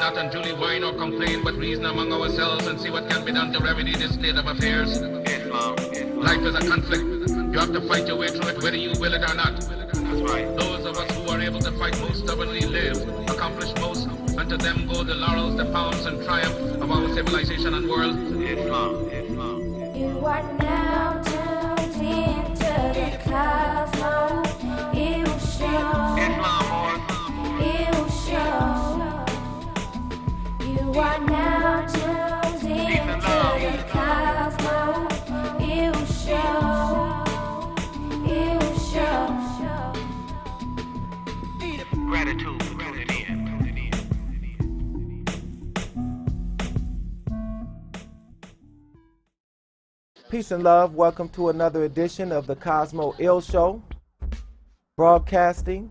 not unduly whine or complain, but reason among ourselves and see what can be done to remedy this state of affairs. Life is a conflict. You have to fight your way through it whether you will it or not. That's right. Those of us who are able to fight most stubbornly live, accomplish most, and to them go the laurels, the palms, and triumph of our civilization and world. Islam. You are now tuned into the cosmos. It will show. It will show. You are now tuned into the cosmos. It will show. It will show. Gratitude for tuning in. Peace and love. Welcome to another edition of the Cosmo Ill Show, broadcasting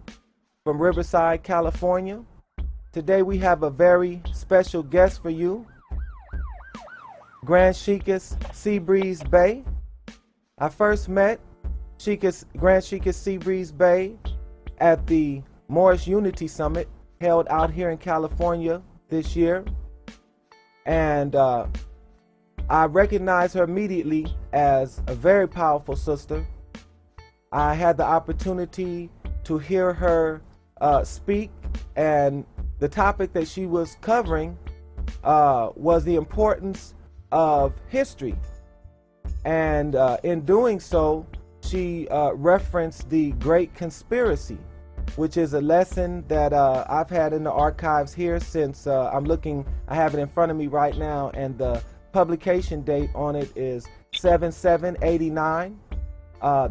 from Riverside, California. Today we have a very special guest for you, Grand Sheikess Seabreeze-Bey. I first met Grand Sheikess Seabreeze-Bey at the Moorish Unity Summit held out here in California this year, and I recognized her immediately as a very powerful sister. I had the opportunity to hear her speak, and the topic that she was covering was the importance of history. And in doing so, she referenced the Great Conspiracy, which is a lesson that I've had in the archives here since I have it in front of me right now, and the publication date on it is 7/7/89.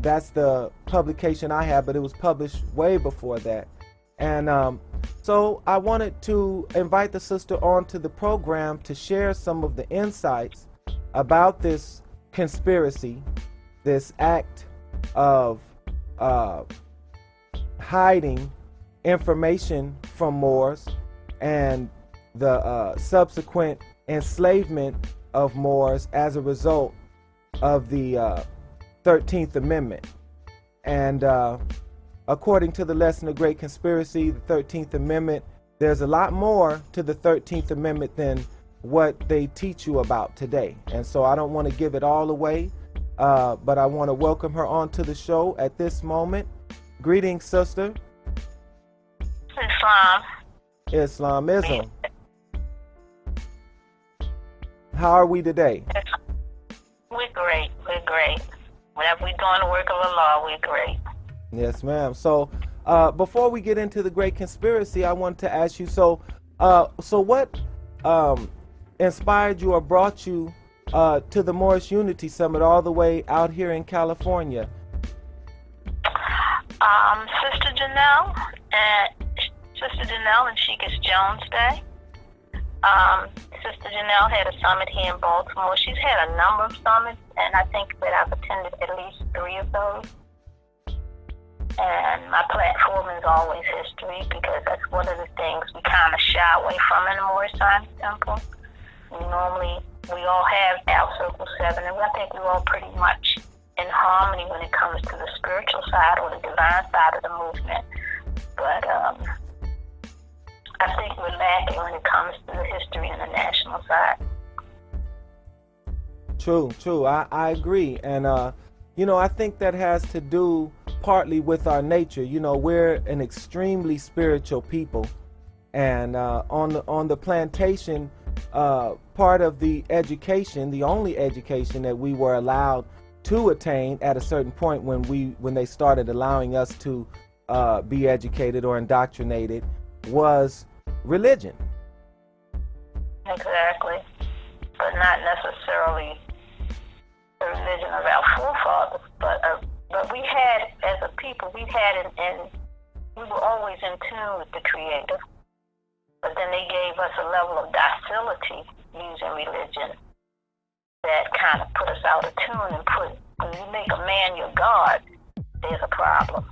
That's the publication I have, but it was published way before that. And so I wanted to invite the sister onto the program to share some of the insights about this conspiracy, this act of hiding information from Moors and the subsequent enslavement of Moors as a result of the 13th Amendment. And according to the lesson of Great Conspiracy, the 13th Amendment, there's a lot more to the 13th Amendment than what they teach you about today. And so I don't want to give it all away, but I want to welcome her onto the show at this moment. Greetings, sister. Islamism. How are we today? We're great. Whenever we're doing the work of Allah, we're great. Yes, ma'am. So before we get into the Great Conspiracy, I wanted to ask you, so what inspired you or brought you to the Moorish Unity Summit all the way out here in California? Sister Janelle and Sheikess Jones-Bey. Sister Janelle had a summit here in Baltimore. She's had a number of summits, and I think that I've attended at least 3 of those. And my platform is always history, because that's one of the things we kind of shy away from in the Moorish Science Temple. We all have our Circle 7, and I think we're all pretty much in harmony when it comes to the spiritual side or the divine side of the movement. But I think we're lacking when it comes to the history and the national side. True. I agree. And, I think that has to do partly with our nature. We're an extremely spiritual people. And on the plantation, part of the education, the only education that we were allowed to attain at a certain point when they started allowing us to be educated or indoctrinated, was religion. Exactly. But not necessarily the religion of our forefathers, but we had, as a people, we were always in tune with the Creator. But then they gave us a level of docility using religion that kind of put us out of tune and when you make a man your God, there's a problem.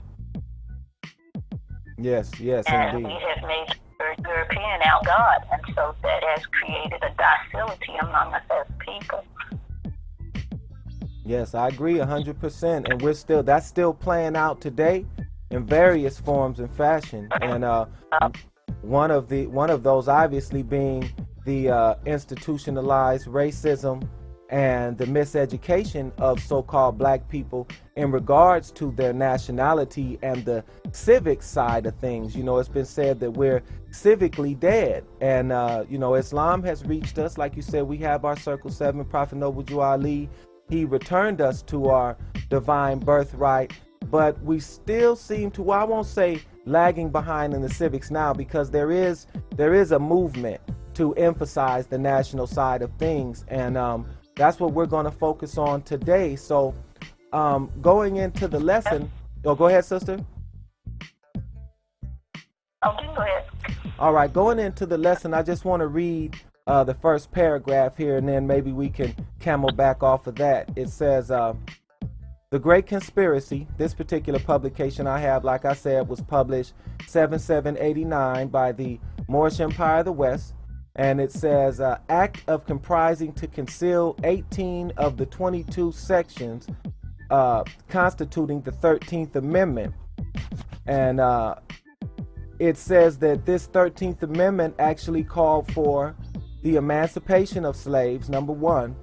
Yes, and indeed. We have made European our God, and so that has created a docility among us as people. Yes, I agree 100%, and that's still playing out today in various forms and fashion. And one of those obviously being the institutionalized racism and the miseducation of so-called black people in regards to their nationality and the civic side of things. You know, it's been said that we're civically dead, and you know, Islam has reached us. Like you said, we have our Circle 7, Prophet Noble Jew Ali. He returned us to our divine birthright, but we still seem to, well, I won't say lagging behind in the civics now, because there is a movement to emphasize the national side of things, and that's what we're going to focus on today. So going into the lesson, go ahead, sister. Okay, go ahead. All right, going into the lesson, I just want to read the first paragraph here, and then maybe we can camel back off of that. It says, The Great Conspiracy, this particular publication I have, like I said, was published 7789 by the Moorish Empire of the West. And it says, act of comprising to conceal 18 of the 22 sections constituting the 13th Amendment. And it says that this 13th Amendment actually called for the emancipation of slaves, number one.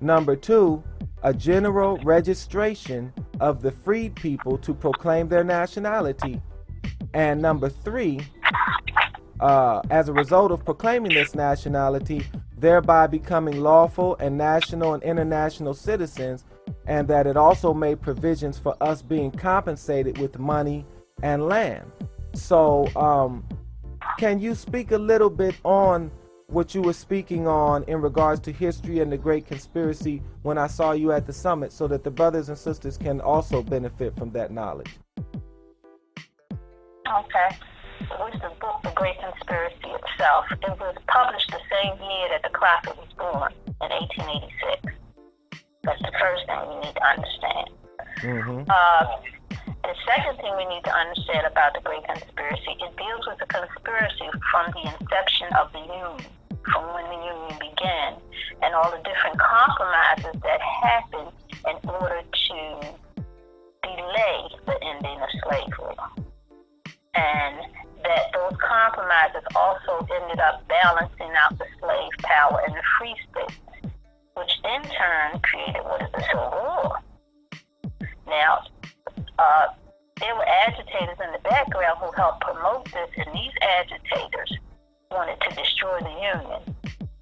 Number two, a general registration of the freed people to proclaim their nationality. And number three, as a result of proclaiming this nationality, thereby becoming lawful and national and international citizens, and that it also made provisions for us being compensated with money and land. So can you speak a little bit on what you were speaking on in regards to history and the Great Conspiracy when I saw you at the summit, so that the brothers and sisters can also benefit from that knowledge? Okay. It was the book, The Great Conspiracy itself. It was published the same year that the Prophet was born, in 1886. That's the first thing we need to understand. The second thing we need to understand about the Great Conspiracy, it deals with the conspiracy from the inception of the Union, from when the Union began, and all the different compromises that happened in order to delay the ending of slavery. And that those compromises also ended up balancing out the slave power in the free states, which in turn created what is the Civil War. Now, there were agitators in the background who helped promote this, and these agitators wanted to destroy the Union.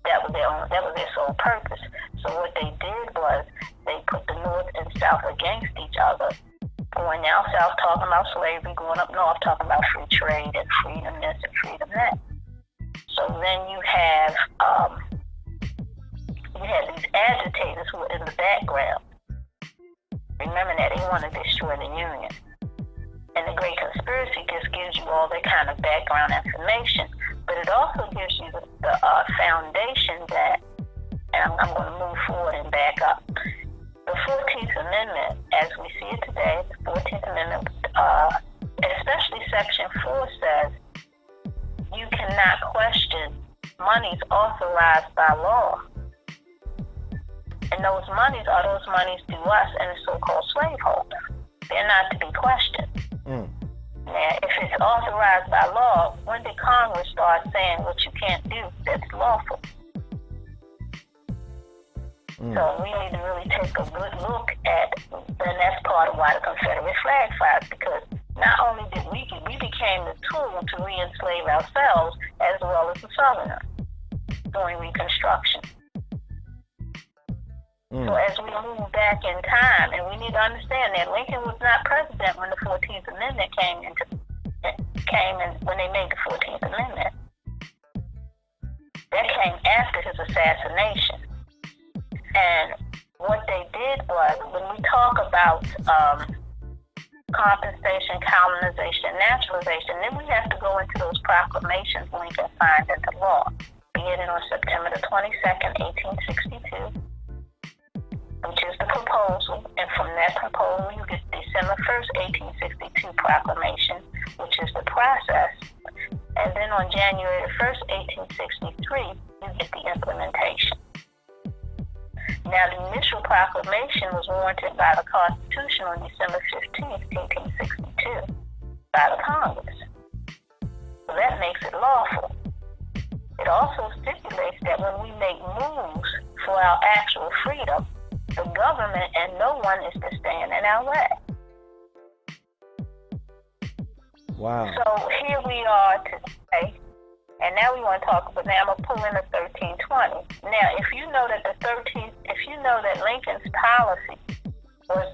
That was their sole purpose. So what they did was they put the North and South against each other. Going down south talking about slavery, going up north talking about free trade and freedom this and freedom that. So then you have these agitators who were in the background. Remember that they want to destroy the Union. And the Great Conspiracy just gives you all that kind of background information, but it also gives you the foundation that, and I'm going to move forward and back up. The 14th Amendment, as we see it today, the 14th Amendment, especially Section 4 says, you cannot question monies authorized by law. And those monies are those monies due us and the so-called slaveholder. They're not to be questioned. Now, if it's authorized by law, when did Congress start saying what you can't do that's lawful? So we need to really take a good look at, and that's part of why the Confederate flag flies, because not only did we became the tool to re-enslave ourselves as well as the Southerners during Reconstruction. So as we move back in time, and we need to understand that Lincoln was not president when the 14th Amendment when they made the 14th Amendment. That came after his assassination. And what they did was, when we talk about compensation, colonization, nationalization, then we have to go into those proclamations Lincoln signed into law, beginning on September the 22nd, 1862. Which is the proposal, and from that proposal you get December 1st, 1862 proclamation, which is the process, and then on January 1st, 1863, you get the implementation. Now, the initial proclamation was warranted by the Constitution on December 15th, 1862, by the Congress. So that makes it lawful. It also stipulates that when we make moves for our actual freedom, the government and no one is to stand in our way. Wow. So here we are today, and now we want to talk about, now I'm going to pull in the 1320. Now, if you know that Lincoln's policy was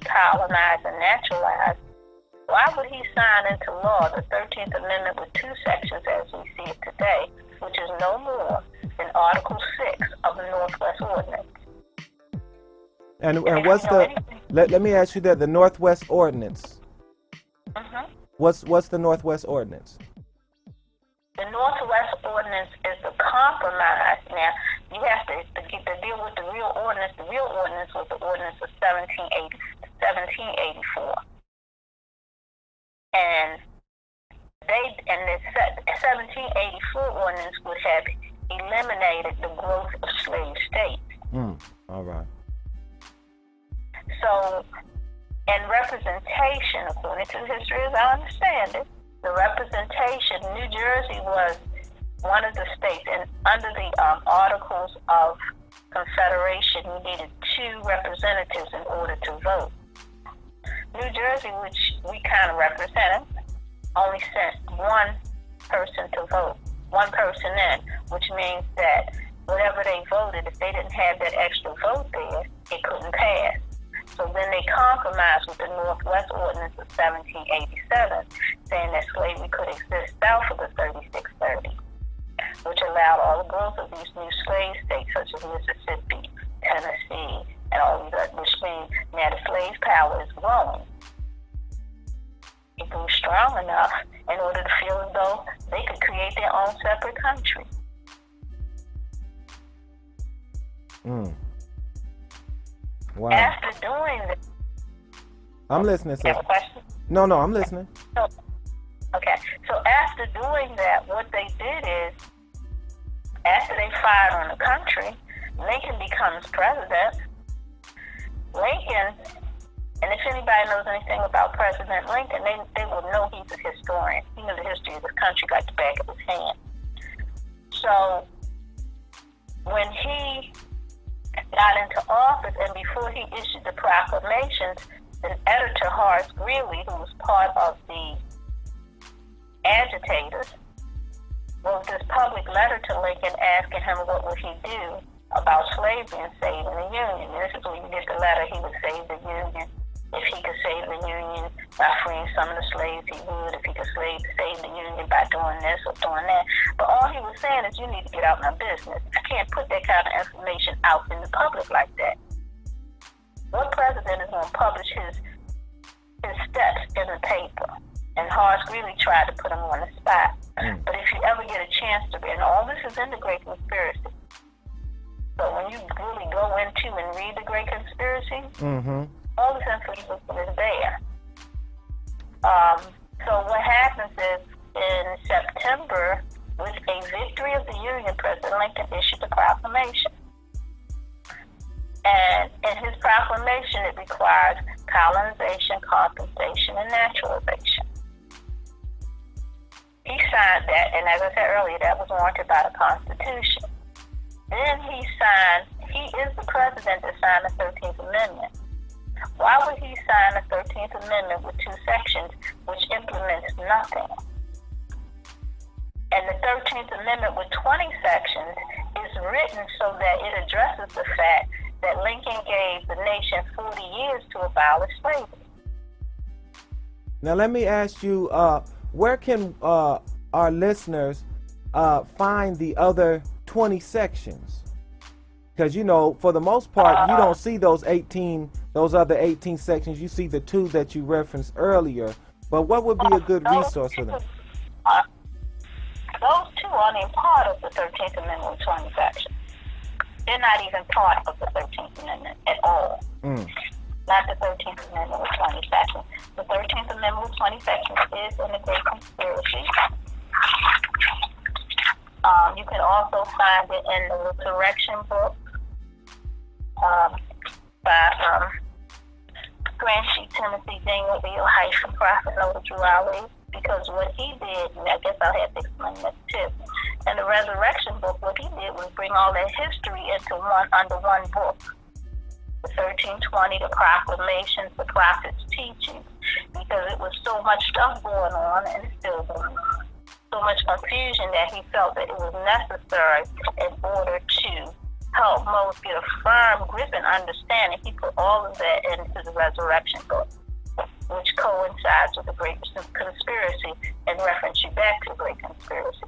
colonize and naturalize, why would he sign into law the 13th Amendment with two sections as we see it today, which is no more than Article 6 of the Northwest Ordinance? And what's let me ask you that, the Northwest Ordinance. Mm-hmm. What's the Northwest Ordinance? The Northwest Ordinance is the compromise. Now, you have to deal with the real ordinance. The real ordinance was the ordinance of 1784. And the 1784 ordinance would have eliminated the growth of slave states. All right. So, in representation, according to history as I understand it, the representation, New Jersey was one of the states, and under the Articles of Confederation, you needed 2 representatives in order to vote. New Jersey, which we kind of represented, only sent one person to vote, one person in, which means that whatever they voted, if they didn't have that extra vote there, it couldn't pass. So then they compromised with the Northwest Ordinance of 1787, saying that slavery could exist south of the 3630, which allowed all the growth of these new slave states, such as Mississippi, Tennessee, and all these others, which means now the slave power is growing. It grew strong enough in order to feel as though they could create their own separate country. Wow. After doing this, I'm listening, sir. have a question? No, I'm listening. Okay, so after doing that, what they did is, after they fired on the country, Lincoln becomes president. Lincoln, and if anybody knows anything about President Lincoln, they will know he's a historian. He knew the history of this country like the back of his hand. So when he got into office and before he issued the proclamations, an editor, Horace Greeley, who was part of the agitators, wrote this public letter to Lincoln asking him what would he do about slavery and saving the Union. And this is where you get the letter, he would save the Union. If he could save the Union by freeing some of the slaves, he would. If he could save the Union by doing this or doing that. But all he was saying is, you need to get out of my business. I can't put that kind of information out in the public like that. What president is going to publish his steps in the paper? And Horace Greeley tried to put him on the spot. But if you ever get a chance to read, and all this is in the Great Conspiracy. So when you really go into and read the Great Conspiracy, all this information is there. So what happens is, in September, with a victory of the Union, President Lincoln issued a proclamation. And in his proclamation, it requires colonization, compensation, and naturalization. He signed that, and as I said earlier, that was warranted by the Constitution. Then he is the president that signed the 13th Amendment. Why would he sign the 13th Amendment with 2 sections which implements nothing? And the 13th Amendment with 20 sections is written so that it addresses the fact that Lincoln gave the nation 40 years to abolish slavery. Now let me ask you, where can our listeners find the other 20 sections? Because, you know, for the most part, you don't see those other 18 sections. You see the 2 that you referenced earlier. But what would be a good resource for them? Those 2 aren't even part of the 13th Amendment with 20 sections. They're not even part of the 13th Amendment at all. Not the 13th Amendment with 20 sections. The 13th Amendment with 20 sections is in the Great Conspiracy. You can also find it in the Resurrection book by Grand Chief Timothy Daniel, the Prophet Noah Drew Ali, because what he did, and I guess I'll have to explain that too. In the Resurrection book, what he did was bring all that history under one book. The 1320, the proclamations, the prophets' teachings, because it was so much stuff going on and still going on. So much confusion that he felt that it was necessary in order to help most get a firm grip and understanding. He put all of that into the Resurrection book, which coincides with the Great Conspiracy and reference you back to the Great Conspiracy.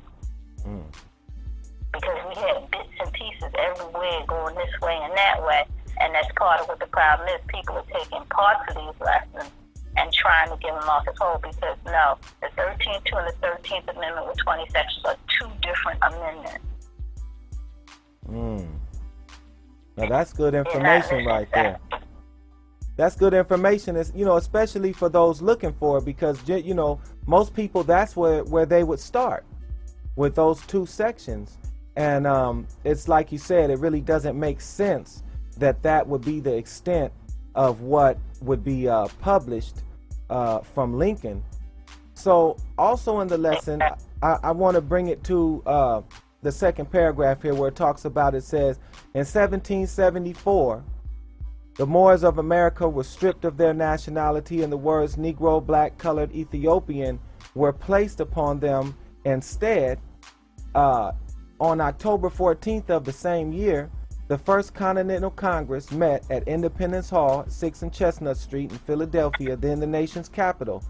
Because we had bits and pieces everywhere going this way and that way, and that's part of what the problem is. People are taking parts of these lessons and trying to give them off as whole, because no, the 13th and the 13th Amendment with 20 sections are two different amendments. Now that's good information right there. That's good information, is, you know, especially for those looking for it, because, you know, most people, that's where they would start, with those two sections. And it's like you said, it really doesn't make sense that would be the extent of what would be published from Lincoln. So also in the lesson, I want to bring it to the second paragraph here, where it talks about, it says, in 1774, the Moors of America were stripped of their nationality, and the words Negro, black, colored, Ethiopian were placed upon them instead. On October 14th of the same year, the First Continental Congress met at Independence Hall, 6 and Chestnut Street in Philadelphia, then the nation's capital.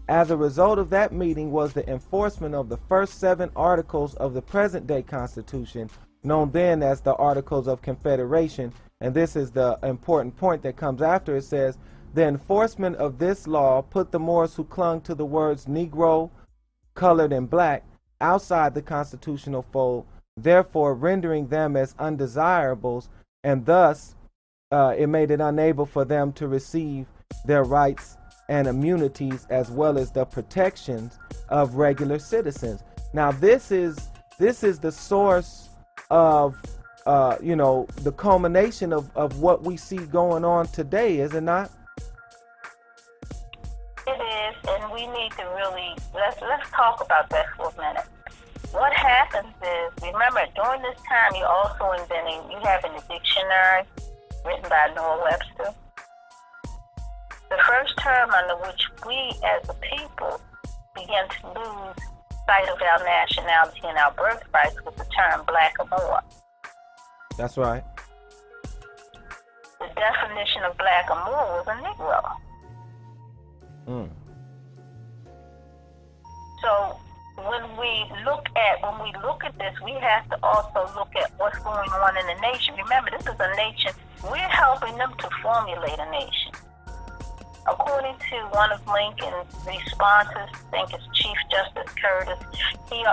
As a result of that meeting was the enforcement of the first 7 articles of the present-day Constitution, known then as the Articles of Confederation. And this is the important point that comes after. It says, the enforcement of this law put the Moors who clung to the words Negro, colored, and black outside the constitutional fold, therefore rendering them as undesirables, and thus it made it unable for them to receive their rights and immunities, as well as the protections of regular citizens. Now this is the source of you know, the culmination of what we see going on today, is it not? It is, and we need to really, let's talk about that for a minute. What happens is, remember, during this time, you're also you having a dictionary written by Noah Webster. The first term under which we as a people began to lose sight of our nationality and our birthrights was the term black or Moor. That's right. The definition of black or Moor was a Negro. So when we look at this, we have to also look at what's going on in the nation. Remember, this is a nation. We're helping them to formulate a nation. According to one of Lincoln's responses, I think it's Chief Justice Curtis, he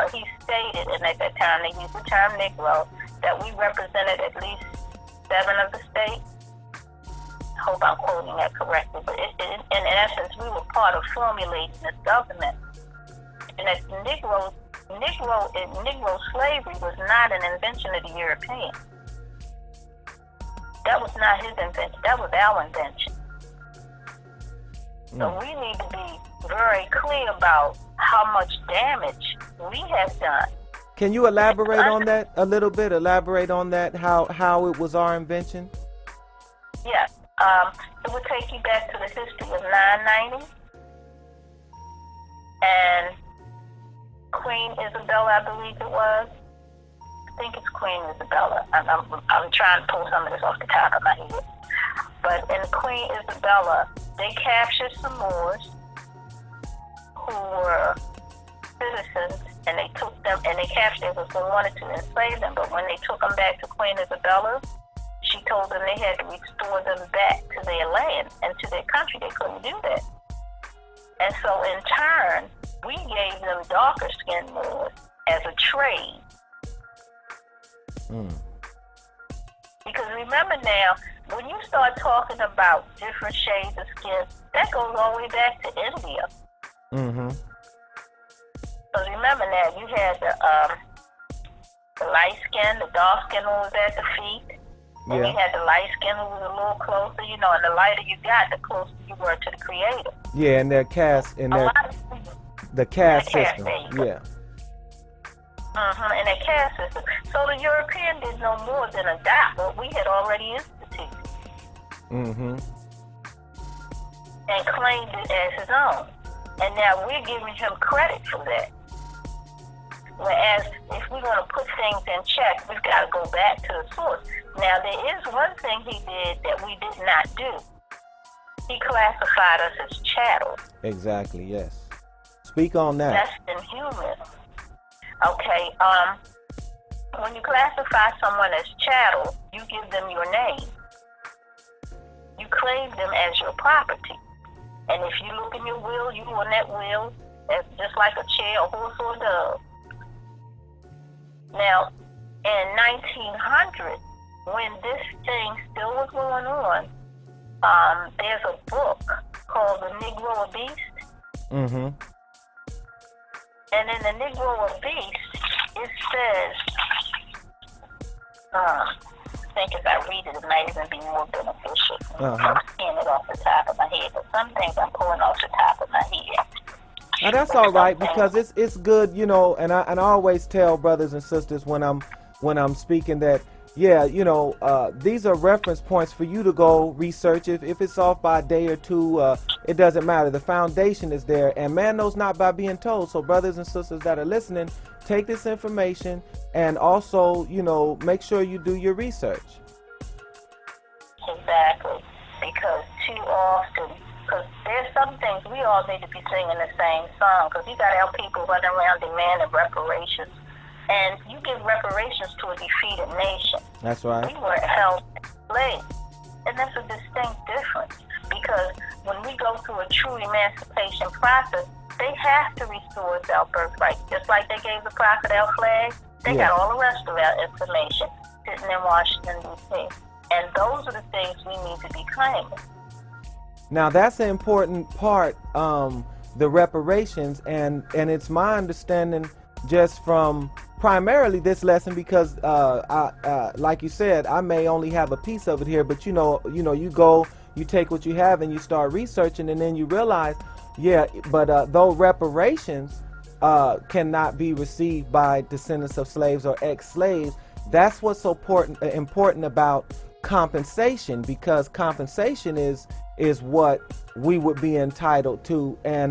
stated, and at that time they used the term Negro, that we represented at least 7 of the states. I hope I'm quoting that correctly, but in essence, we were part of formulating this government. And that Negro slavery was not an invention of the European. That was not his invention. That was our invention. So we need to be very clear about how much damage we have done. Can you elaborate on that a little bit? Elaborate on that, how it was our invention? Yes. It would take you back to the history of 990 and Queen Isabella, I believe it was. I think it's Queen Isabella. I'm trying to pull some of this off the top of my head. But in Queen Isabella, they captured some Moors who were citizens, and they took them, and they captured them because they wanted to enslave them. But when they took them back to Queen Isabella, she told them they had to restore them back to their land and to their country. They couldn't do that. And so in turn, we gave them darker skinned Moors as a trade. Because remember now, when you start talking about different shades of skin, that goes all the way back to India. So remember now, you had the light skin, the dark skin who was at the feet. And you had the light skin who was a little closer, you know, and the lighter you got, the closer you were to the Creator. Yeah, and their caste, and The caste caste, system. there you go. Yeah. And a caste system. So the European did no more than adopt what we had already instituted. Mm-hmm. And claimed it as his own. And now we're giving him credit for that. Whereas if we're going to put things in check, we've got to go back to the source. Now there is one thing he did that we did not do. He classified us as chattel. Exactly, yes. Speak on that. That's inhuman. Okay, when you classify someone as chattel, you give them your name. You claim them as your property. And if you look in your will, you on that will, as just like a chair, a horse, or a dove. Now, in 1900, when this thing still was going on, there's a book called The Negro Beast. Mm-hmm. And in The Negro Beast, it says, I think if I read it, it might even be more beneficial. I'm seeing it off the top of my head, but some things I'm pulling off the top of my head. Now that's all right, because it's good, you know, and I always tell brothers and sisters when I'm speaking that, yeah, you know, these are reference points for you to go research. If it's off by a day or two, it doesn't matter. The foundation is there, and man knows not by being told. So brothers and sisters that are listening, take this information and also, you know, make sure you do your research. Exactly, because too often, because there's some things we all need to be singing the same song, because you got to have people running around demanding reparations. And you give reparations to a defeated nation. That's right. We weren't held enslaved. And that's a distinct difference. Because when we go through a true emancipation process, they have to restore us our birthright. Just like they gave the prophet our flag, they got all the rest of our information sitting in Washington, D.C. And those are the things we need to be claiming. Now that's an important part, the reparations, and it's my understanding just from primarily this lesson, because like you said, I may only have a piece of it here, but you know, you go, you take what you have and you start researching, and then you realize, though reparations cannot be received by descendants of slaves or ex-slaves, that's what's so important about compensation, because compensation is what we would be entitled to. And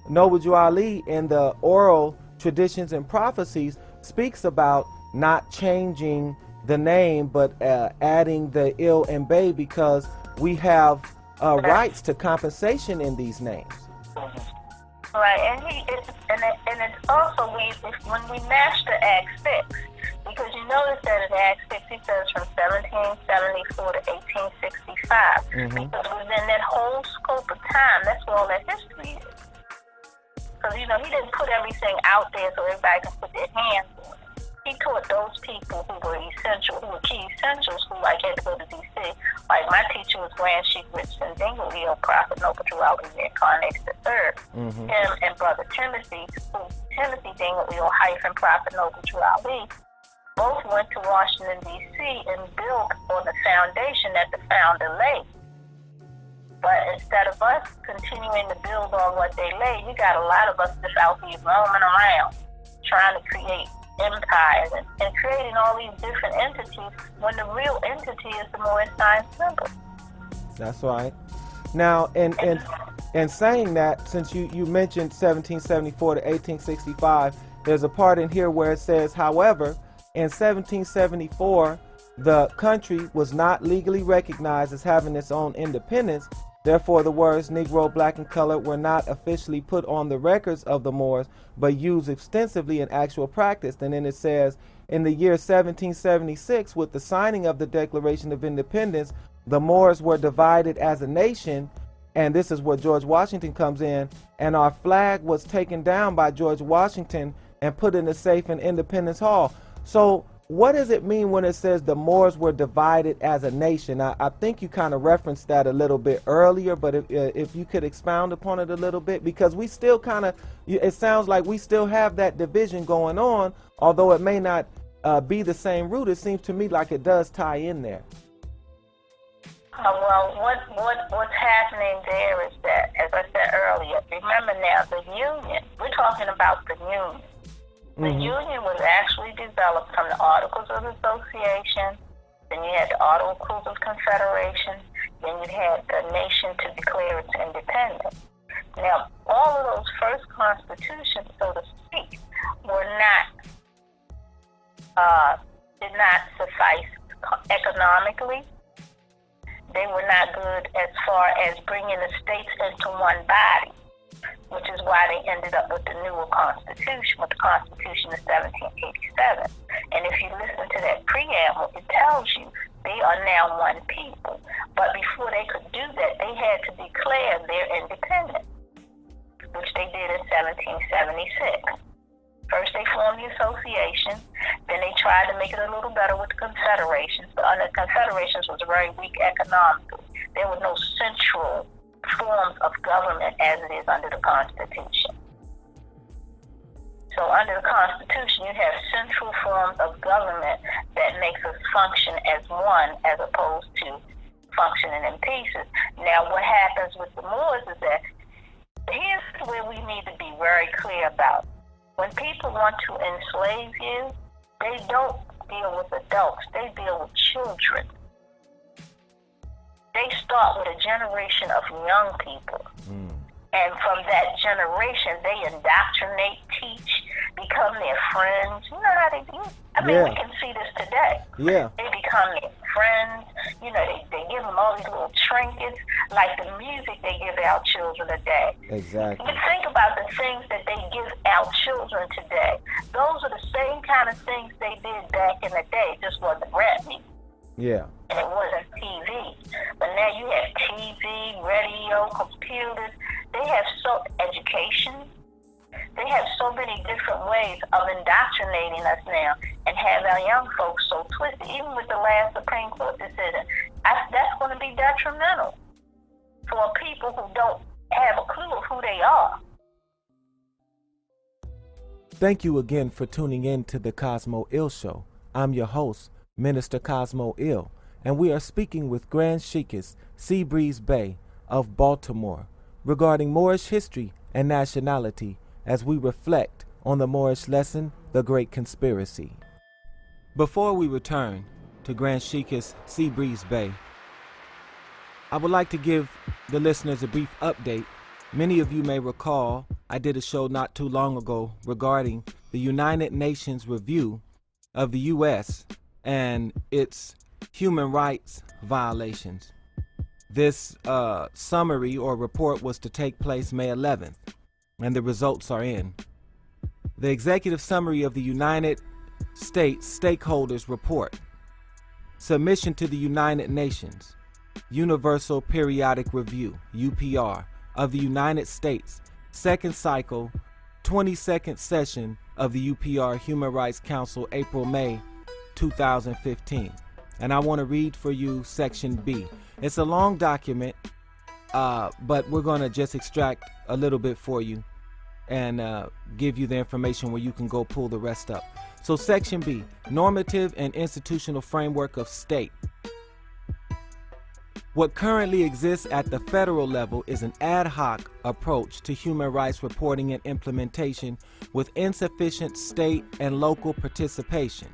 Noble Ali in the oral traditions and prophecies speaks about not changing the name, but adding the ill and bay, because we have rights to compensation in these names. Right, and it's also when we master Act 6, because you notice that in Act 6 he says from 1774 to 1865, because within that whole scope of time, that's where all that history is. Because, you know, he didn't put everything out there so everybody can put their hands on it. He taught those people who were key essentials, who like had to go to D.C. Like my teacher was Grand Sheik Richardson Dingley, Prophet Noble Duality Reincarnated III. Him and Brother Timothy Dingley, hyphen Prophet Noble Duality, both went to Washington, D.C. and built on the foundation that the founder laid. But instead of us continuing to build on what they laid, you got a lot of us just out here roaming around, trying to create empires and creating all these different entities, when the real entity is the Moorish sign symbol. That's right. Now, and saying that, since you mentioned 1774 to 1865, there's a part in here where it says, however, in 1774, the country was not legally recognized as having its own independence. Therefore, the words Negro, Black, and Colored were not officially put on the records of the Moors, but used extensively in actual practice. And then it says, in the year 1776, with the signing of the Declaration of Independence, the Moors were divided as a nation, and this is where George Washington comes in, and our flag was taken down by George Washington and put in a safe in Independence Hall. So what does it mean when it says the Moors were divided as a nation? I think you kind of referenced that a little bit earlier, but if you could expound upon it a little bit, because we still kind of, it sounds like we still have that division going on, although it may not be the same root. It seems to me like it does tie in there. What's happening there is that, as I said earlier, remember now the union. We're talking about the union. The union was actually developed from the Articles of Association. Then you had the Articles of Confederation. Then you had the nation to declare its independence. Now, all of those first constitutions, so to speak, did not suffice economically. They were not good as far as bringing the states into one body, which is why they ended up with the newer Constitution, with the Constitution of 1787. And if you listen to that preamble, it tells you they are now one people. But before they could do that, they had to declare their independence, which they did in 1776. First, they formed the association. Then they tried to make it a little better with the confederations. But under the confederations was very weak economically. There were no central forms of government as it is under the Constitution. So under the Constitution, you have central forms of government that makes us function as one as opposed to functioning in pieces. Now, what happens with the Moors is that here's where we need to be very clear about. When people want to enslave you, they don't deal with adults, they deal with children. They start with a generation of young people. And from that generation, they indoctrinate, teach, become their friends. You know how they do? I mean, we can see this today. Yeah. They become their friends. You know, they give them all these little trinkets, like the music they give our children today. Exactly. You think about the things that they give our children today. Those are the same kind of things they did back in the day. It just wasn't rap music. Yeah. And it wasn't TV. But now you have TV, radio, computers. They have education. They have so many different ways of indoctrinating us now and have our young folks so twisted. Even with the last Supreme Court decision, that's going to be detrimental for people who don't have a clue of who they are. Thank you again for tuning in to the Cosmo Ill Show. I'm your host, Minister Cosmo Ill, and we are speaking with Grand Sheikess Seabreeze-Bey of Baltimore regarding Moorish history and nationality as we reflect on the Moorish lesson, The Great Conspiracy. Before we return to Grand Sheikess Seabreeze-Bey, I would like to give the listeners a brief update. Many of you may recall I did a show not too long ago regarding the United Nations review of the U.S. and its human rights violations. This summary or report was to take place May 11th, and the results are in. The executive summary of the United States Stakeholders Report. Submission to the United Nations Universal Periodic Review, UPR, of the United States, second cycle, 22nd session of the UPR Human Rights Council, April-May 2015. And I want to read for you Section B. It's a long document, but we're going to just extract a little bit for you and give you the information where you can go pull the rest up. So Section B, Normative and Institutional Framework of State. What currently exists at the federal level is an ad hoc approach to human rights reporting and implementation with insufficient state and local participation.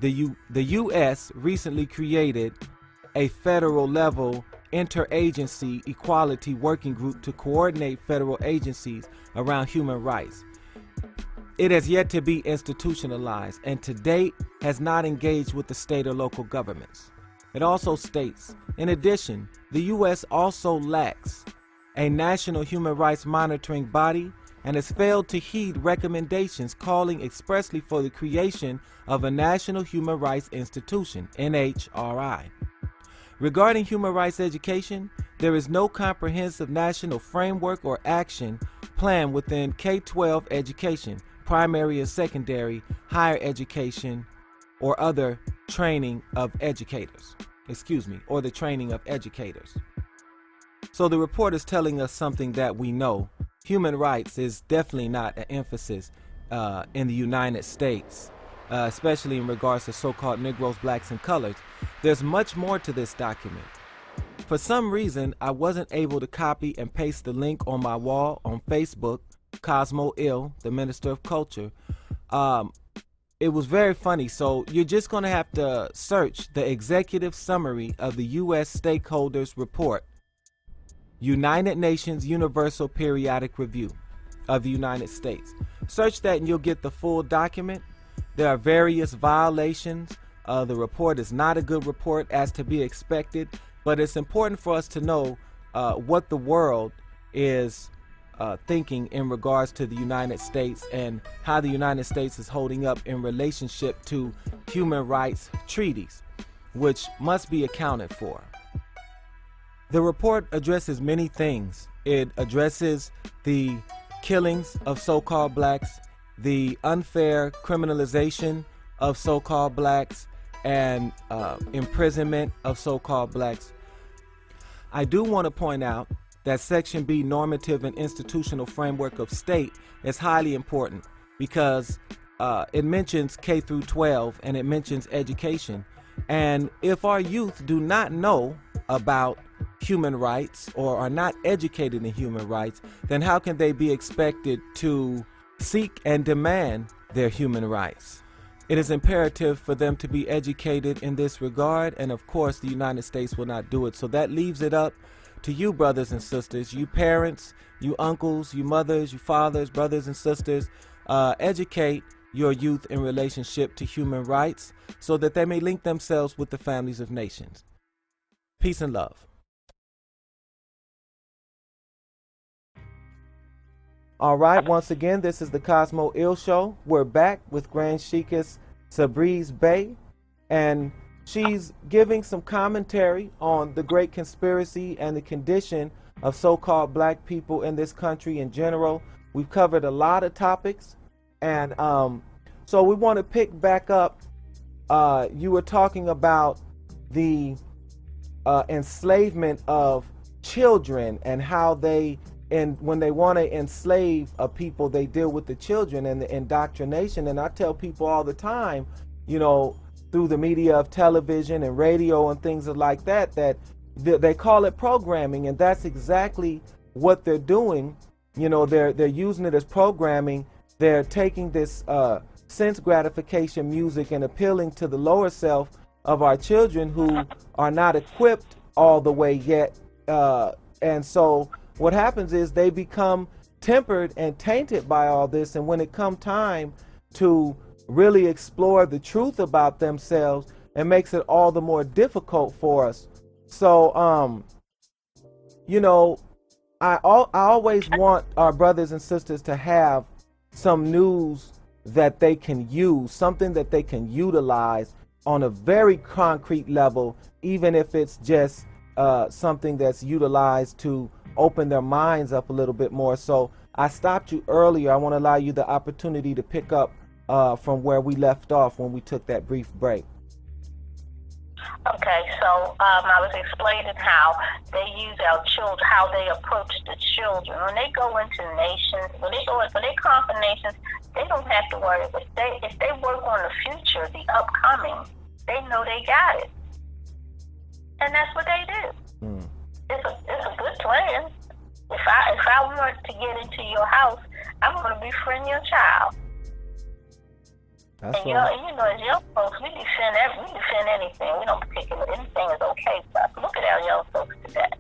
The U.S. recently created a federal level interagency equality working group to coordinate federal agencies around human rights. It has yet to be institutionalized and to date has not engaged with the state or local governments. It also states, in addition, the U.S. also lacks a national human rights monitoring body and has failed to heed recommendations calling expressly for the creation of a National Human Rights Institution, NHRI. Regarding human rights education, there is no comprehensive national framework or action plan within K-12 education, primary and secondary, higher education, or other training of educators. Or the training of educators. So the report is telling us something that we know. Human rights is definitely not an emphasis in the United States, especially in regards to so-called Negroes, blacks, and colors. There's much more to this document. for some reason, I wasn't able to copy and paste the link on my wall on Facebook, Cosmo Ill, the Minister of Culture. It was very funny. So you're just going to have to search the executive summary of the U.S. Stakeholders Report, United Nations Universal Periodic Review of the United States. Search that and you'll get the full document. There are various violations. The report is not a good report as to be expected, but it's important for us to know what the world is thinking in regards to the United States and how the United States is holding up in relationship to human rights treaties, which must be accounted for. The report addresses many things. It addresses the killings of so-called blacks, the unfair criminalization of so-called blacks, and imprisonment of so-called blacks. I do want to point out that Section B, normative and institutional framework of state, is highly important because it mentions K through 12 and it mentions education. And if our youth do not know about human rights or are not educated in human rights, then how can they be expected to seek and demand their human rights? It is imperative for them to be educated in this regard, and of course the United States will not do it. So that leaves it up to you, brothers and sisters, you parents, you uncles, you mothers, you fathers, brothers and sisters. Educate your youth in relationship to human rights so that they may link themselves with the families of nations. Peace and love. All right, once again, this is the Cosmo Ill Show. We're back with Grand Sheikess Seabreeze-Bey, and she's giving some commentary on the Great Conspiracy and the condition of so-called black people in this country in general. We've covered a lot of topics, and so we want to pick back up. You were talking about the enslavement of children and how they, and when they want to enslave a people, they deal with the children and the indoctrination. And I tell people all the time, you know, through the media of television and radio and things like that, that they call it programming, and that's exactly what they're doing. You know, they're using it as programming. They're taking this sense gratification music and appealing to the lower self of our children who are not equipped all the way yet. And so what happens is they become tempered and tainted by all this, and when it comes time to really explore the truth about themselves, it makes it all the more difficult for us. So you know, I always want our brothers and sisters to have some news that they can use, something that they can utilize on a very concrete level, even if it's just something that's utilized to open their minds up a little bit more. So I stopped you earlier. I want to allow you the opportunity to pick up from where we left off when we took that brief break. Okay, so I was explaining how they use our children, how they approach the children. When they go into nations, when they conquer nations, they don't have to worry. If they work on the future, the upcoming, they know they got it, and that's what they do. It's a good plan. If I want to get into your house, I'm going to befriend your child. That's and you know, as young folks, we defend anything. We don't particular anything is okay for us. Look at our young folks today.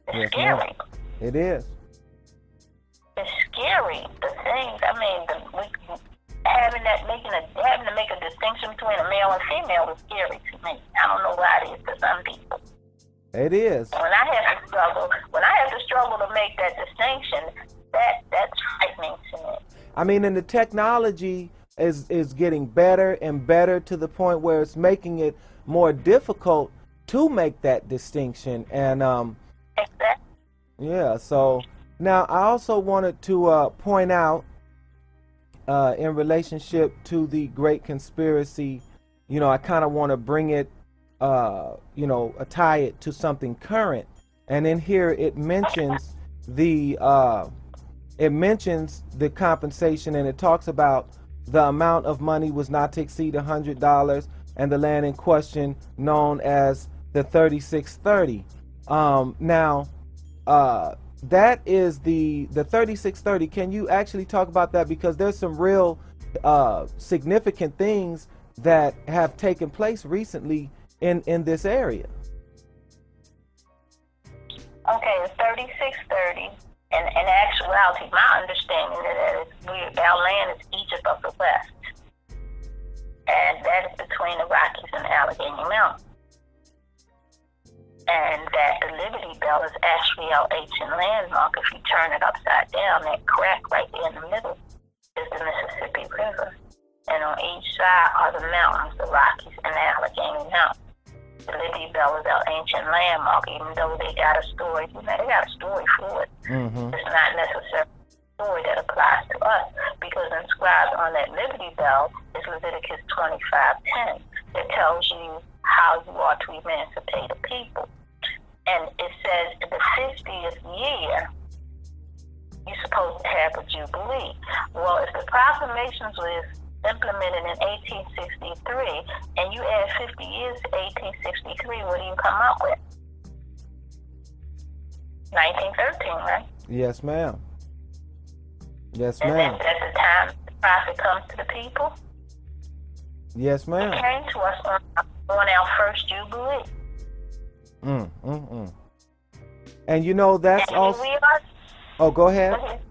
It's scary. It is. It's scary. The things. I mean, having to make a distinction between a male and female is scary to me. I don't know why it is to some people. It is. When I have to struggle to make that distinction, that's frightening to me. I mean, and the technology is getting better and better to the point where it's making it more difficult to make that distinction. And exactly. Yeah. So now I also wanted to point out in relationship to the Great Conspiracy, you know, I kind of want to bring it, you know, tie it to something current. And in here it mentions the compensation, and it talks about the amount of money was not to exceed $100, and the land in question, known as the 3630. Now, that is the 3630. Can you actually talk about that? Because there's some real significant things that have taken place recently in this area. Okay, the 3630, and in actuality, my understanding is that our land is Egypt of the West, and that is between the Rockies and Allegheny Mountains. And that the Liberty Bell is actually our ancient landmark. If you turn it upside down, that crack right there in the middle is the Mississippi River. And on each side are the mountains, the Rockies and the Allegheny Mountains. The Liberty Bell is our ancient landmark, even though they got a story. You know, they got a story for it. Mm-hmm. It's not necessarily a story that applies to us, because inscribed on that Liberty Bell is Leviticus 25:10, that tells you how you are to emancipate a people. And it says in the 50th year, you're supposed to have a jubilee. Well, if the proclamations was implemented in 1863, and you add 50 years to 1863, what do you come up with? 1913, right? Yes, ma'am. Yes, And ma'am. that's the time the prophet comes to the people. Yes, It ma'am. came to us on our first jubilee. And you know, that's And also. we are. Oh, go ahead. Go ahead.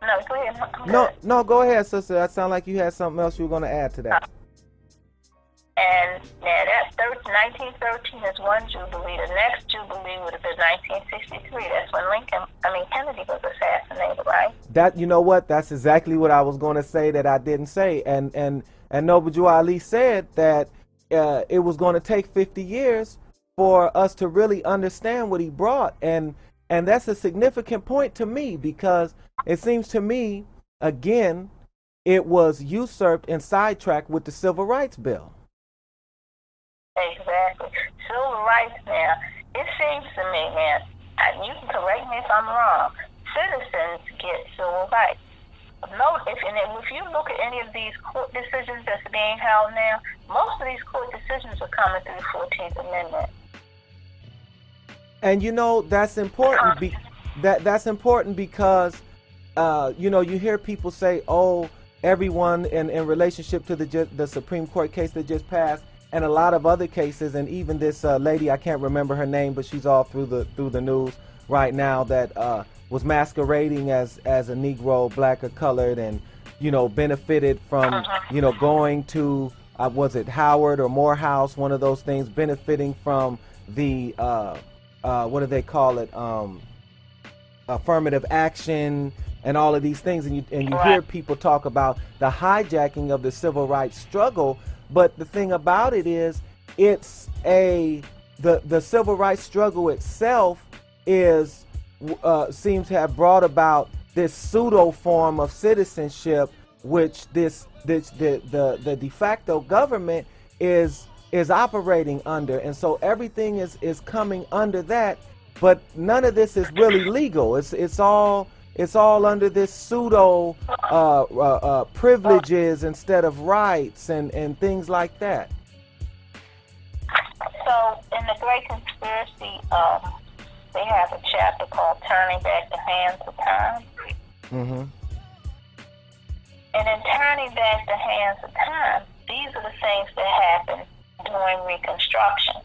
No, go ahead. I'm No, good. no, go ahead, sister. That sounded like you had something else you were going to add to that. And now that 1913 is one jubilee. The next jubilee would have been 1963. That's when Kennedy was assassinated, right? That, you know what? That's exactly what I was going to say that I didn't say. And Noble Jew Ali said that it was going to take 50 years for us to really understand what he brought. And that's a significant point to me, because it seems to me, again, it was usurped and sidetracked with the Civil Rights Bill. Exactly. Civil rights now, it seems to me, man, you can correct me if I'm wrong, citizens get civil rights. Note, if you look at any of these court decisions that's being held now, most of these court decisions are coming through the 14th Amendment. And you know, that's important. That's important because, you know, you hear people say, oh, everyone in relationship to the Supreme Court case that just passed, and a lot of other cases, and even this lady, I can't remember her name, but she's all through the news right now, that was masquerading as a Negro, black or colored, and, you know, benefited from, you know, going to, was it Howard or Morehouse, one of those things, benefiting from the, what do they call it, affirmative action and all of these things. And you hear people talk about the hijacking of the civil rights struggle. But the thing about it is, it's the civil rights struggle itself is seems to have brought about this pseudo form of citizenship, which the de facto government is operating under, and so everything is coming under that. But none of this is really legal. It's all under this pseudo privileges instead of rights and things like that. So in the Great Conspiracy, they have a chapter called Turning Back the Hands of Time. Mm-hmm. And in turning back the hands of time, these are the things that happen during Reconstruction.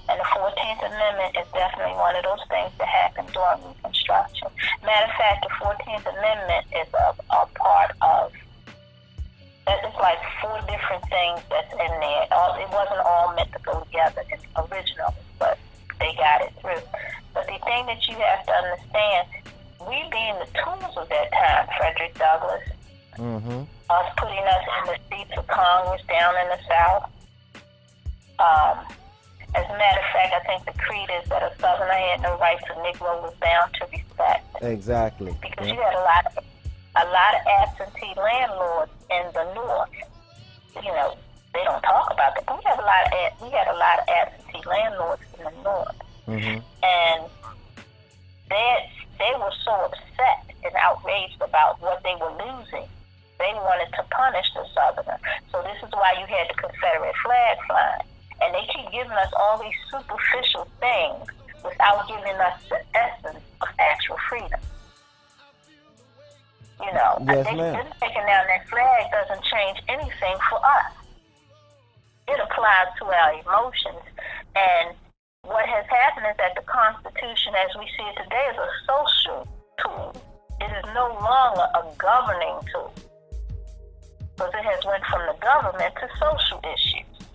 And the 14th Amendment is definitely one of those things that happened during Reconstruction. Matter of fact, the 14th Amendment is a part of, it's like 4 different things that's in there. It wasn't all meant to go together originally, but they got it through. But the thing that you have to understand, we being the tools of that time, Frederick Douglass, us putting us in the seats of Congress down in the South. As a matter of fact, I think the creed is that a Southerner had no rights a Negro was bound to respect. Exactly. Because you had a lot of absentee landlords in the North. You know, they don't talk about that. But we had a lot of absentee landlords in the North. Mm-hmm. And they were so upset and outraged about what they were losing. They wanted to punish the Southerner. So this is why you had the Confederate flag flying. And they keep giving us all these superficial things without giving us the essence of actual freedom. You know, Yes, I think ma'am. just taking down that flag doesn't change anything for us. It applies to our emotions. And what has happened is that the Constitution, as we see it today, is a social tool. It is no longer a governing tool, because it has went from the government to social issues.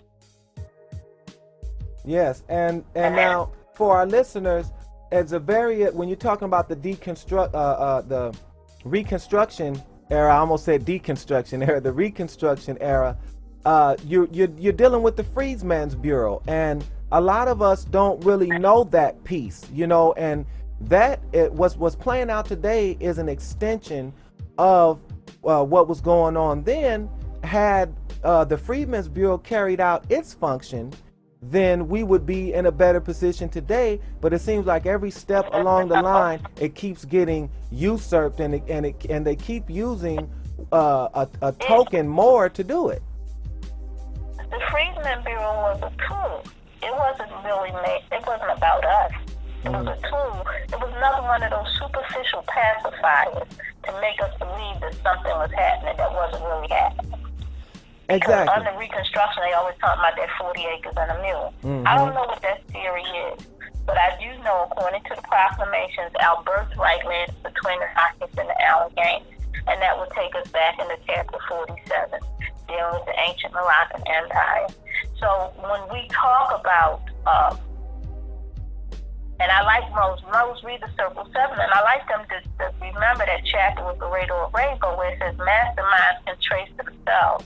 Yes, and now for our listeners, it's a very, when you're talking about the the Reconstruction era, I almost said deconstruction era, the Reconstruction era, you're dealing with the Freedmen's Bureau, and a lot of us don't really know that piece, you know, and that what's playing out today is an extension of what was going on then. Had the Freedmen's Bureau carried out its function, then we would be in a better position today. But it seems like every step along the line, it keeps getting usurped, and they keep using a token more to do it. The Freedmen's Bureau was a tool. It wasn't really it wasn't about us. It was a tool. It was another one of those superficial pacifiers to make us believe that something was happening that wasn't really happening. Because Exactly. under Reconstruction, they always talk about that 40 acres and a mule. I don't know what that theory is, but I do know, according to the proclamations, our birthright lands between the Rockets and the Alleghanies, and that would take us back into chapter 47, dealing with the ancient Moroccan Empire. So when we talk about, and I like Rose read the Circle 7, and I like them to remember that chapter with the Radar of Rainbow, where it says masterminds can trace themselves,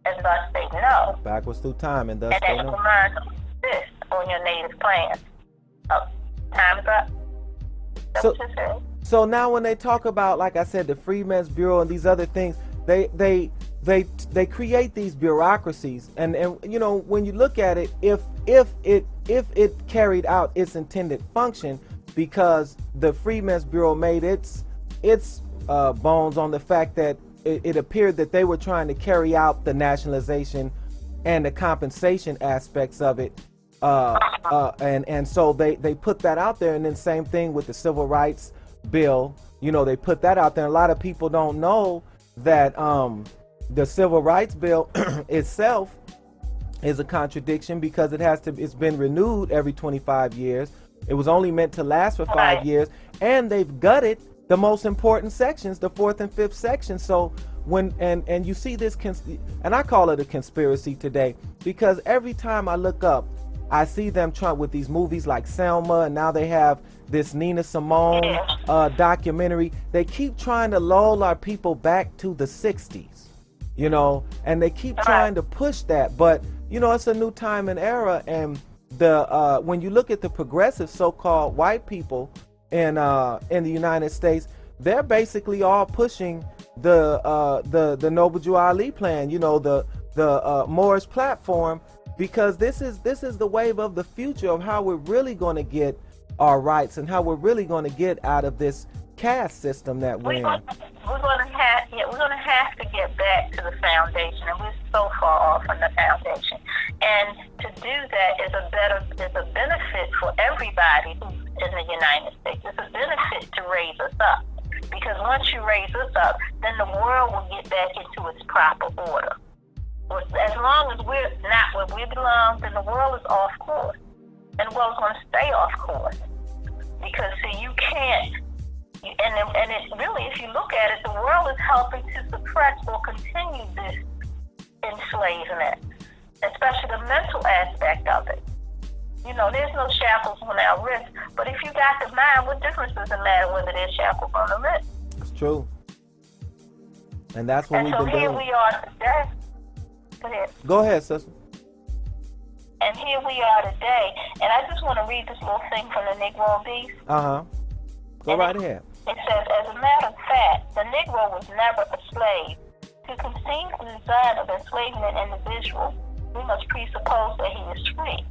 and thus they know. Backwards through time, and thus And they that know. reminds them this on your native plans. Time's up. That's So- what you said. So now when they talk about, like I said, the Freedmen's Bureau and these other things, they create these bureaucracies, and you know, when you look at it, if it carried out its intended function, because the Freedmen's Bureau made its bones on the fact that it appeared that they were trying to carry out the nationalization and the compensation aspects of it, and so they put that out there. And then same thing with the Civil Rights Bill, you know, they put that out there. A lot of people don't know that the Civil Rights Bill itself is a contradiction, because it's been renewed every 25 years. It was only meant to last for 5 years, and they've gutted the most important sections, the 4th and 5th sections. So when and you see this, and I call it a conspiracy today, because every time I look up, I see them trying with these movies like Selma, and now they have this Nina Simone documentary. They keep trying to lull our people back to the 60s, you know, and they keep trying to push that. But, you know, it's a new time and era, and when you look at the progressive so-called white people in the United States, they're basically all pushing the Noble Drew Ali plan, you know, the Moorish platform, because this is the wave of the future of how we're really going to get our rights and how we're really going to get out of this caste system that we're in. We're going to have to get back to the foundation, and we're so far off from the foundation. And to do that is a benefit for everybody who's in the United States. It's a benefit to raise us up, because once you raise us up, then the world will get back into its proper order. As long as we're not where we belong, then the world is off course, and the world's going to stay off course. Because see, you can't. And it really, if you look at it, the world is helping to suppress or continue this enslavement, especially the mental aspect of it. You know, there's no shackles on our wrists, but if you got the mind, what difference does it matter whether there's shackles on the wrist? It's true. And that's what we've been doing. And so here we are today. Go ahead. Go ahead, sister. And here we are today, and I just want to read this little thing from the Negro Beast. Go right ahead. It says, as a matter of fact, the Negro was never a slave. To conceive the design of enslaving an individual, we must presuppose that he is free.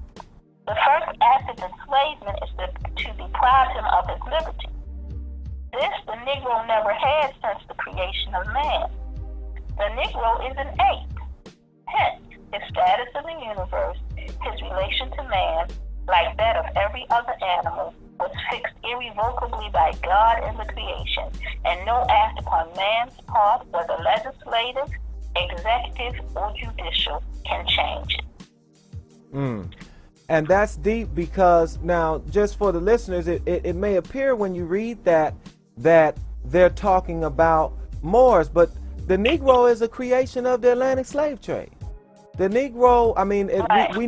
The first act of enslavement is to deprive him of his liberty. This the Negro never had since the creation of man. The Negro is an ape. Hence, his status in the universe his relation to man, like that of every other animal, was fixed irrevocably by God in the creation, and no act upon man's part, whether legislative, executive, or judicial, can change it. And that's deep, because now, just for the listeners, it may appear when you read that they're talking about Moors, but the Negro is a creation of the Atlantic slave trade. The Negro, I mean, we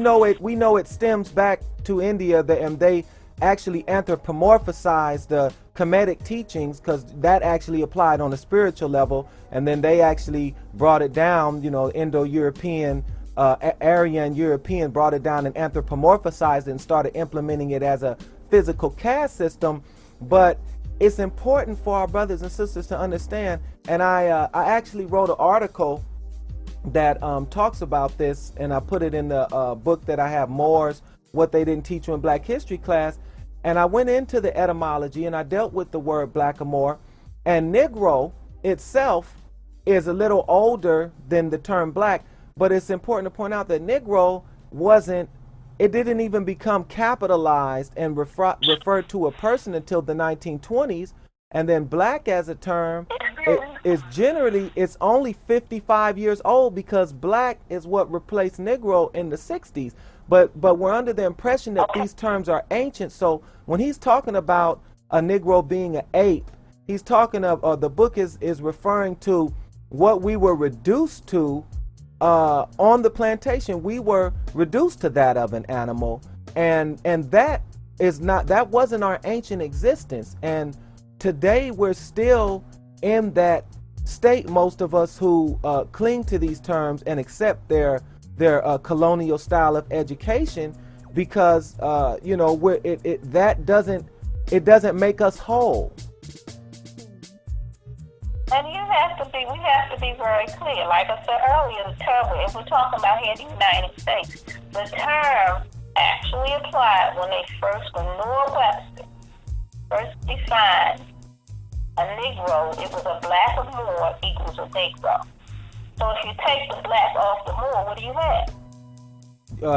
know it stems back to India, and they actually anthropomorphized the Kemetic teachings, because that actually applied on a spiritual level, and then they actually brought it down, Indo-European, Aryan European brought it down and anthropomorphized it and started implementing it as a physical caste system. But it's important for our brothers and sisters to understand, and I actually wrote an article that talks about this, and I put it in the book that I have, Moors, What They Didn't Teach You in Black History class, and I went into the etymology and I dealt with the word blackamoor, and Negro itself is a little older than the term black, but it's important to point out that Negro didn't even become capitalized and referred to a person until the 1920s, and then black as a term it's only 55 years old, because black is what replaced Negro in the 60s. But we're under the impression that these terms are ancient. So when he's talking about a Negro being an ape, he's talking of, the book is referring to what we were reduced to on the plantation. We were reduced to that of an animal, and that wasn't our ancient existence. And today we're still in that state, most of us who cling to these terms and accept their colonial style of education, because it doesn't make us whole. And we have to be very clear. Like I said earlier, the term, if we're talking about here in the United States, the term actually applied when Noah Webster first defined a Negro. It was a black of Moor equals a Negro. So if you take the black off the Moor, what do you have?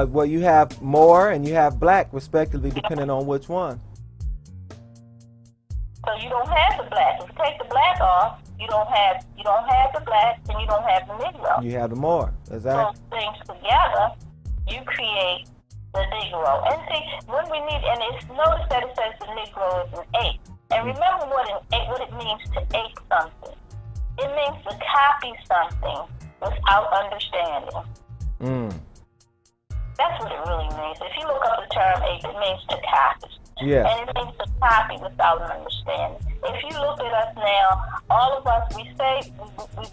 Well, you have Moor and you have black, respectively, depending on which one. So you don't have the black. If you take the black off, you don't have the black, and you don't have the Negro. You have the Moor. Exactly. Those things together, you create the Negro. And see, notice that it says the Negro is an ape. And remember what it means to ape something. It means to copy something without understanding. That's what it really means. If you look up the term ape, it means to copy. Yeah. And it means to copy without understanding. If you look at us now, all of us, we say we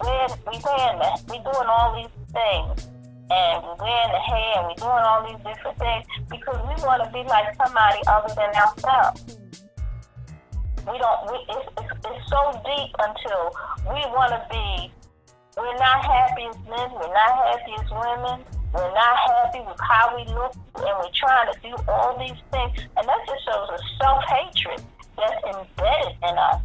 doing all these things, and we're wearing the hair, and we're doing all these different things because we want to be like somebody other than ourselves. It's so deep until we want to be. We're not happy as men. We're not happy as women. We're not happy with how we look, and we're trying to do all these things. And that just shows a self-hatred that's embedded in us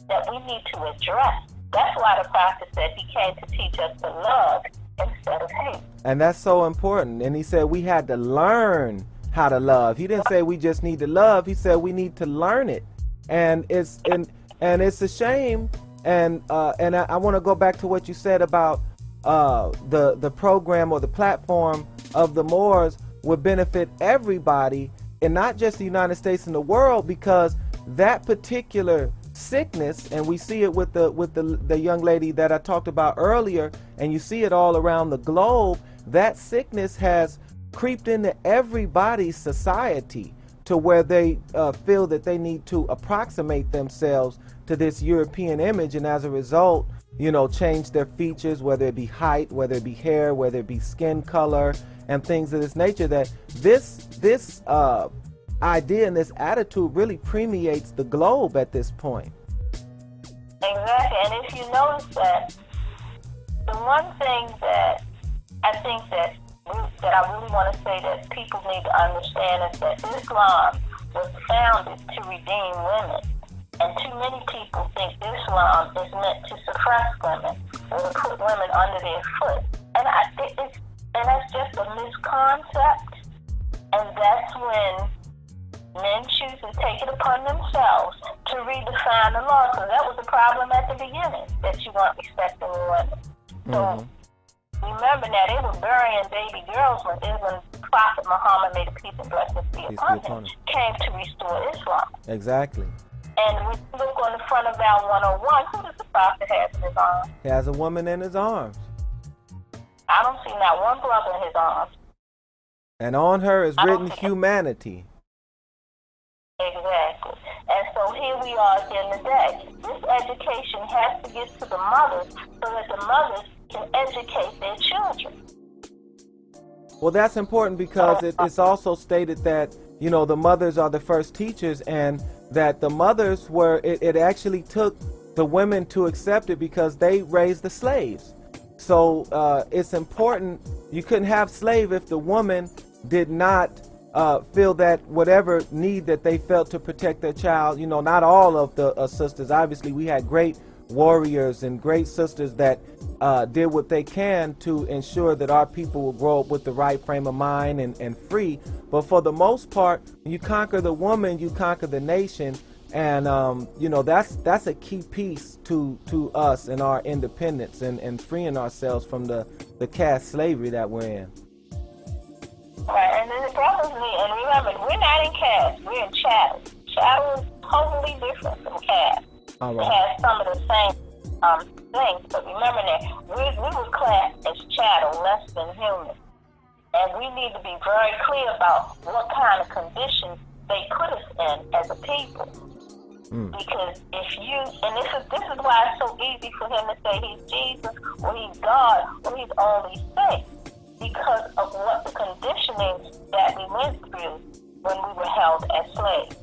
that we need to address. That's why the prophet said he came to teach us to love instead of hate. And that's so important. And he said we had to learn how to love. He didn't say we just need to love. He said we need to learn it. And it's a shame. And I want to go back to what you said about the program or the platform of the Moors would benefit everybody, and not just the United States and the world, because that particular sickness, and we see it with the young lady that I talked about earlier, and you see it all around the globe, that sickness has creeped into everybody's society to where they feel that they need to approximate themselves to this European image, and as a result, change their features, whether it be height, whether it be hair, whether it be skin color, and things of this nature. That this idea and this attitude really permeates the globe at this point. Exactly, and if you notice that, the one thing that I think that I really want to say that people need to understand is that Islam was founded to redeem women. And too many people think Islam is meant to suppress women or to put women under their foot. And that's just a misconcept. And that's when men choose to take it upon themselves to redefine the law. So that was the problem at the beginning, that you weren't respecting the women. So remember now, they were burying baby girls when Prophet Muhammad, may the peace and blessings be upon him, came to restore Islam. Exactly. And when you look on the front of our 101, who does the Prophet have in his arms? He has a woman in his arms. I don't see not one brother in his arms. And on her is written humanity. Exactly. And so here we are again today. This education has to get to the mothers so that the mothers can educate their children. Well, that's important because it's also stated that, you know, the mothers are the first teachers, and that the mothers were, it actually took the women to accept it because they raised the slaves. So it's important. You couldn't have slave if the woman did not feel that whatever need that they felt to protect their child. You know, not all of the sisters. Obviously, we had great warriors and great sisters that did what they can to ensure that our people will grow up with the right frame of mind and free. But for the most part, when you conquer the woman, you conquer the nation. And, you know, that's a key piece to us and our independence and freeing ourselves from the caste slavery that we're in. Right, and then the brothers, and remember, we're not in caste, we're in chattel. Chattel is totally different from caste. All right. It has some of the same things, but remember that we were classed as chattel, less than human. And we need to be very clear about what kind of conditions they put us in as a people. Because if you, and this is why it's so easy for him to say he's Jesus, or he's God, or he's all these things, because of what the conditioning that we went through when we were held as slaves.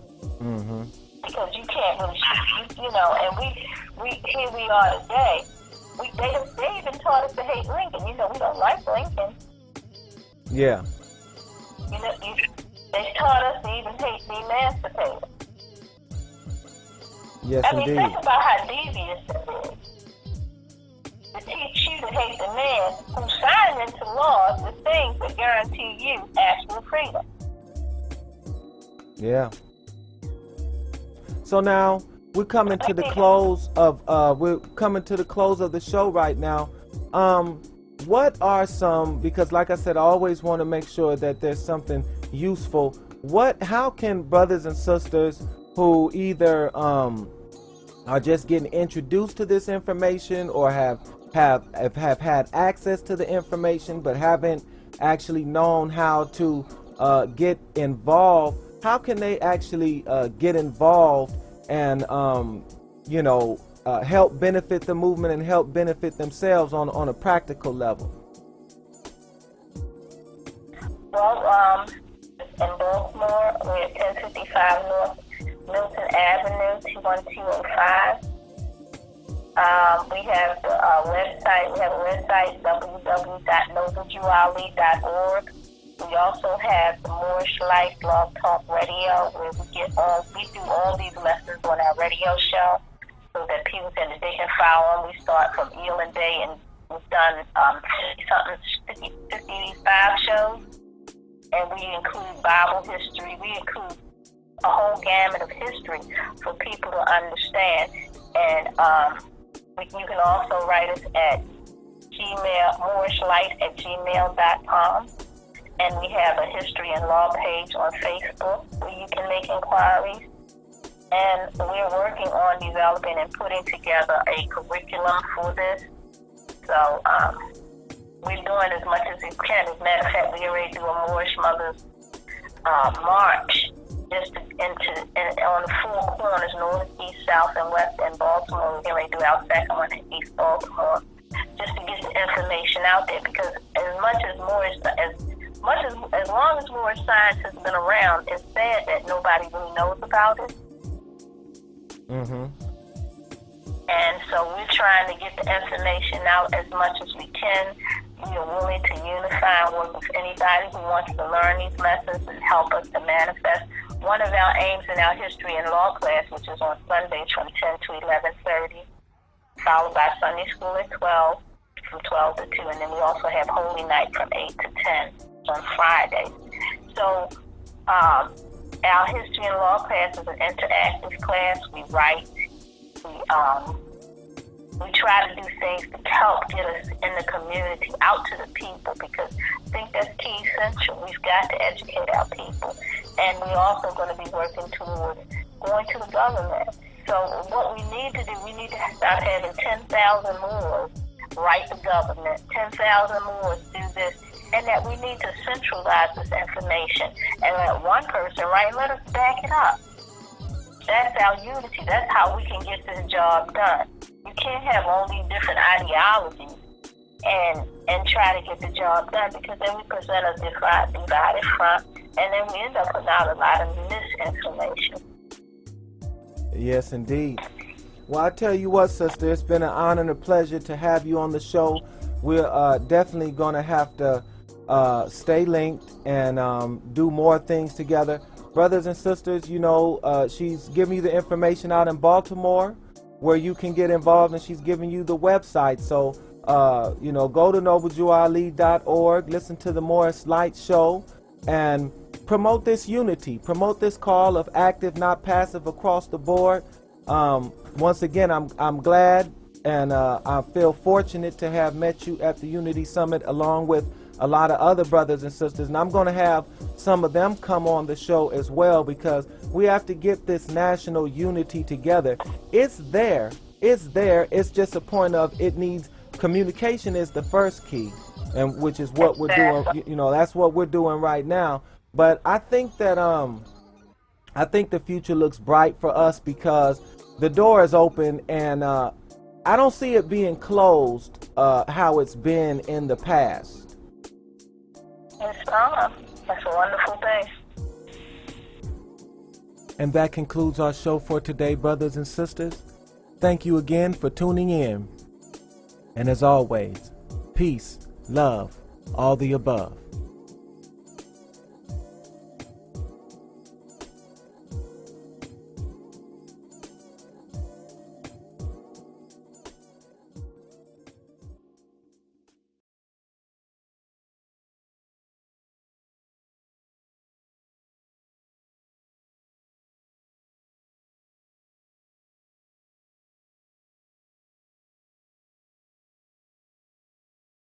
Because you can't really, you know, and we here we are today. They even taught us to hate Lincoln. You know, we don't like Lincoln. Yeah. You know, they taught us to even hate the emancipator. Yes, I mean, indeed. think about how devious it is. To teach you to hate the man who signed into law the things that guarantee you actual freedom. Yeah. So now we're coming to the close of the show right now. What are some, because like I said, I always want to make sure that there's something useful. How can brothers and sisters who either are just getting introduced to this information or have had access to the information but haven't actually known how to get involved, how can they actually get involved and help benefit the movement and help benefit themselves on a practical level? Well, in Baltimore, we're at 1055 North Milton Avenue, 21205. We have a website, www.novajuali.org. We also have the Moorish Life Blog Talk Radio, where we do all these lessons on our radio show, so that people can, they can follow them. We start from Elan Day, and we've done 55 shows, and we include Bible history. We include a whole gamut of history for people to understand. And you can also write us at moorishlight@gmail.com. And we have a history and law page on Facebook where you can make inquiries. And we're working on developing and putting together a curriculum for this. So we're doing as much as we can. As a matter of fact, we already do a Moorish Mothers March just on the four corners, north, east, south, and west in Baltimore. We're going to do our second one in East Baltimore, just to get the information out there. Because as long as Moorish science has been around, it's sad that nobody really knows about it. And so we're trying to get the information out as much as we can. We are willing to unify and work with anybody who wants to learn these lessons and help us to manifest. One of our aims in our history and law class, which is on Sundays from 10 to 11:30, followed by Sunday school at 12, from 12 to 2, and then we also have Holy Night from 8 to 10 on Fridays. So our history and law class is an interactive class. We write. We try to do things to help get us in the community, out to the people, because I think that's key essential. We've got to educate our people. And we're also going to be working towards going to the government. So what we need to do, we need to start having 10,000 more write the government, 10,000 more do this, and that we need to centralize this information and let one person write, let us back it up. That's our unity. That's how we can get this job done. You can't have all these different ideologies and try to get the job done, because then we present a divided front, and then we end up with out a lot of misinformation. Yes, indeed. Well, I tell you what, sister, it's been an honor and a pleasure to have you on the show. We're definitely going to have to stay linked and do more things together. Brothers and sisters, you know, she's giving you the information out in Baltimore where you can get involved, and she's giving you the website. So, you know, go to noblejuali.org, listen to the Morris Light Show, and promote this unity, promote this call of active, not passive across the board. Once again, I'm glad and I feel fortunate to have met you at the Unity Summit along with a lot of other brothers and sisters, and I'm going to have some of them come on the show as well, because we have to get this national unity together. It's there, it's just a point of it needs communication is the first key, and which is what we're doing. You know, that's what we're doing right now. But I think that I think the future looks bright for us, because the door is open, and I don't see it being closed how it's been in the past. That's a wonderful thing. And that concludes our show for today, brothers and sisters. Thank you again for tuning in. And as always, peace, love, all the above.